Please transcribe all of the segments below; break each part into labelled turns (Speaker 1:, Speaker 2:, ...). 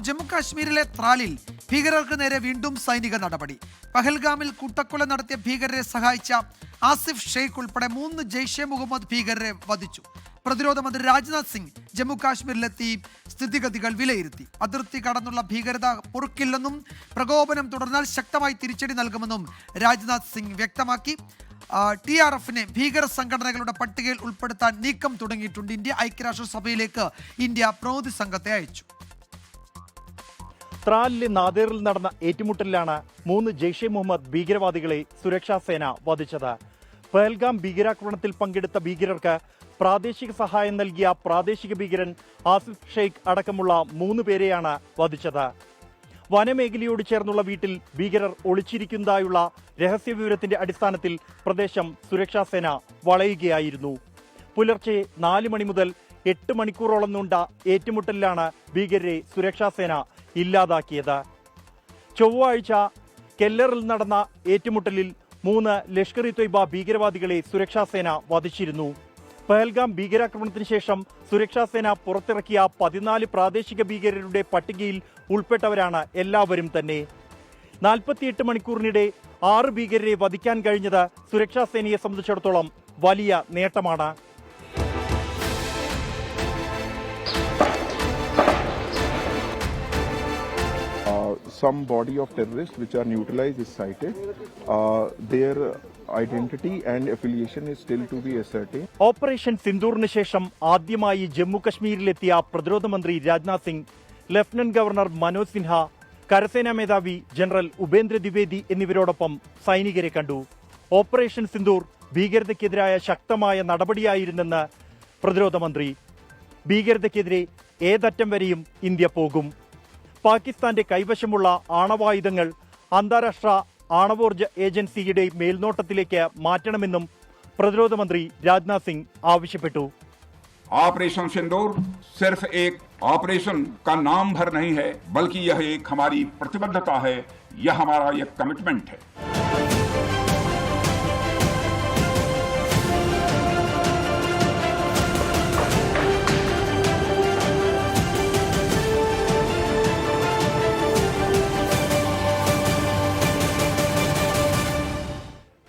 Speaker 1: ജമ്മുകാശ്മീരിലെ ത്രാലിൽ ഭീകരർക്ക് നേരെ വീണ്ടും സൈനിക നടപടി. പഹൽഗാമിൽ കൂട്ടക്കൊല നടത്തിയ ഭീകരരെ സഹായിച്ച ആസിഫ് ഷെയ്ഖ് ഉൾപ്പെടെ 3 ജെയ്ഷെ മുഹമ്മദ് ഭീകരരെ വധിച്ചു. പ്രതിരോധ മന്ത്രി രാജ്നാഥ് സിംഗ് ജമ്മുകാശ്മീരിലെത്തി സ്ഥിതിഗതികൾ വിലയിരുത്തി. അതിർത്തി കടന്നുള്ള ഭീകരത പൊറുക്കില്ലെന്നും പ്രകോപനം തുടർന്നാൽ ശക്തമായി തിരിച്ചടി നൽകുമെന്നും രാജ്നാഥ് സിംഗ് വ്യക്തമാക്കി. TRFനെ ഭീകര സംഘടനകളുടെ പട്ടികയിൽ ഉൾപ്പെടുത്താൻ നീക്കം തുടങ്ങിയിട്ടുണ്ട്. ഐക്യരാഷ്ട്രസഭയിലേക്ക് ഇന്ത്യ പ്രതിനിധി സംഘത്തെ അയച്ചു.
Speaker 2: ത്രാലിലെ നാദേറിൽ നടന്ന ഏറ്റുമുട്ടലിലാണ് 3 ജെയ്ഷെ മുഹമ്മദ് ഭീകരവാദികളെ സുരക്ഷാ സേന വധിച്ചത്. പഹൽഗാം ഭീകരാക്രമണത്തിൽ പങ്കെടുത്ത ഭീകരർക്ക് പ്രാദേശിക സഹായം നൽകിയ പ്രാദേശിക ഭീകരൻ ആസിഫ് ഷെയ്ഖ് അടക്കമുള്ള 3 പേരെയാണ് വധിച്ചത്. വനമേഖലയോട് ചേർന്നുള്ള വീട്ടിൽ ഭീകരർ ഒളിച്ചിരിക്കുന്നതായുള്ള രഹസ്യവിവരത്തിന്റെ അടിസ്ഥാനത്തിൽ പ്രദേശം സുരക്ഷാ സേന വളയുകയായിരുന്നു. പുലർച്ചെ 4 മണി മുതൽ 8 മണിക്കൂറോളം നീണ്ട ഏറ്റുമുട്ടലിലാണ് ഭീകരരെ സുരക്ഷാ സേന ഇല്ലാതാക്കിയത്. ചൊവ്വാഴ്ച കെല്ലറിൽ നടന്ന ഏറ്റുമുട്ടലിൽ 3 ലഷ്കർ ഇ തൊയ്ബ ഭീകരവാദികളെ സുരക്ഷാ സേന വധിച്ചിരുന്നു. പഹൽഗാം ഭീകരാക്രമണത്തിന് ശേഷം സുരക്ഷാ സേന പുറത്തിറക്കിയ 14 പ്രാദേശിക ഭീകരരുടെ പട്ടികയിൽ ഉൾപ്പെട്ടവരാണ് എല്ലാവരും തന്നെ. 48 മണിക്കൂറിനിടെ 6 ഭീകരരെ വധിക്കാൻ കഴിഞ്ഞത് സുരക്ഷാ സേനയെ സംബന്ധിച്ചിടത്തോളം വലിയ നേട്ടമാണ്.
Speaker 3: Some body of terrorists which are neutralized is cited. Their identity and affiliation is still to be ascertained.
Speaker 2: Operation സിന്ദൂറിന് ശേഷം ആദ്യമായി ജമ്മു കശ്മീരിലെത്തിയ പ്രതിരോധ മന്ത്രി രാജ്നാഥ് സിംഗ്, ലഫ്റ്റനന്റ് ഗവർണർ മനോജ് സിൻഹ, കരസേനാ മേധാവി ജനറൽ ഉപേന്ദ്ര ദ്വിവേദി എന്നിവരോടൊപ്പം സൈനികരെ കണ്ടു. ഓപ്പറേഷൻ സിന്ദൂർ ഭീകരതയ്ക്കെതിരായ ശക്തമായ നടപടിയായിരുന്നെന്ന് പ്രതിരോധ മന്ത്രി. ഭീകരതയ്ക്കെതിരെ ഏതറ്റം വരെയും ഇന്ത്യ പോകും. പാകിസ്ഥാന്റെ കൈവശമുള്ള ആണവായുധങ്ങൾ അന്താരാഷ്ട്ര ആണവോർജ ഏജൻസിയുടെ മേൽനോട്ടത്തിലേക്ക് മാറ്റണമെന്നും പ്രതിരോധ മന്ത്രി രാജ്നാഥ് സിംഗ് ആവശ്യപ്പെട്ടു.
Speaker 4: ऑपरेशन सिंदूर सिर्फ एक ऑपरेशन का नाम भर नहीं है, बल्कि यह एक हमारी प्रतिबद्धता है, यह हमारा एक कमिटमेंट है.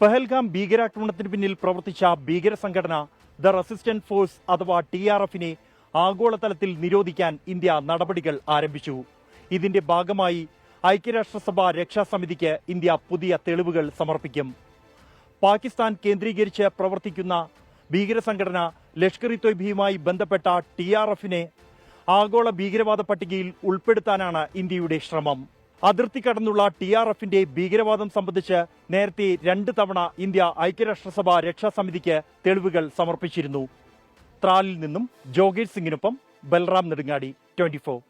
Speaker 2: പഹൽഗാം ഭീകരാക്രമണത്തിന് പിന്നിൽ പ്രവർത്തിച്ച ഭീകര സംഘടന ദ റെസിസ്റ്റന്റ് ഫോഴ്സ് അഥവാ TRFനെ ആഗോളതലത്തിൽ നിരോധിക്കാൻ ഇന്ത്യ നടപടികൾ ആരംഭിച്ചു. ഇതിന്റെ ഭാഗമായി ഐക്യരാഷ്ട്രസഭ രക്ഷാസമിതിക്ക് ഇന്ത്യ പുതിയ തെളിവുകൾ സമർപ്പിക്കും. പാകിസ്ഥാൻ കേന്ദ്രീകരിച്ച് പ്രവർത്തിക്കുന്ന ഭീകര സംഘടന ലഷ്കർ ഇ തൊയ്ബയുമായി ബന്ധപ്പെട്ട TRFനെ ആഗോള ഭീകരവാദ പട്ടികയിൽ ഉൾപ്പെടുത്താനാണ് ഇന്ത്യയുടെ ശ്രമം. അതിർത്തി കടന്നുള്ള TRFന്റെ ഭീകരവാദം സംബന്ധിച്ച് നേരത്തെ 2 തവണ ഇന്ത്യ ഐക്യരാഷ്ട്രസഭ രക്ഷാസമിതിക്ക് തെളിവുകൾ സമർപ്പിച്ചിരുന്നു. ത്രാലിൽ നിന്നും ജോഗേഷ് സിംഗിനൊപ്പം ബൽറാം നെടുങ്ങാടി, 24.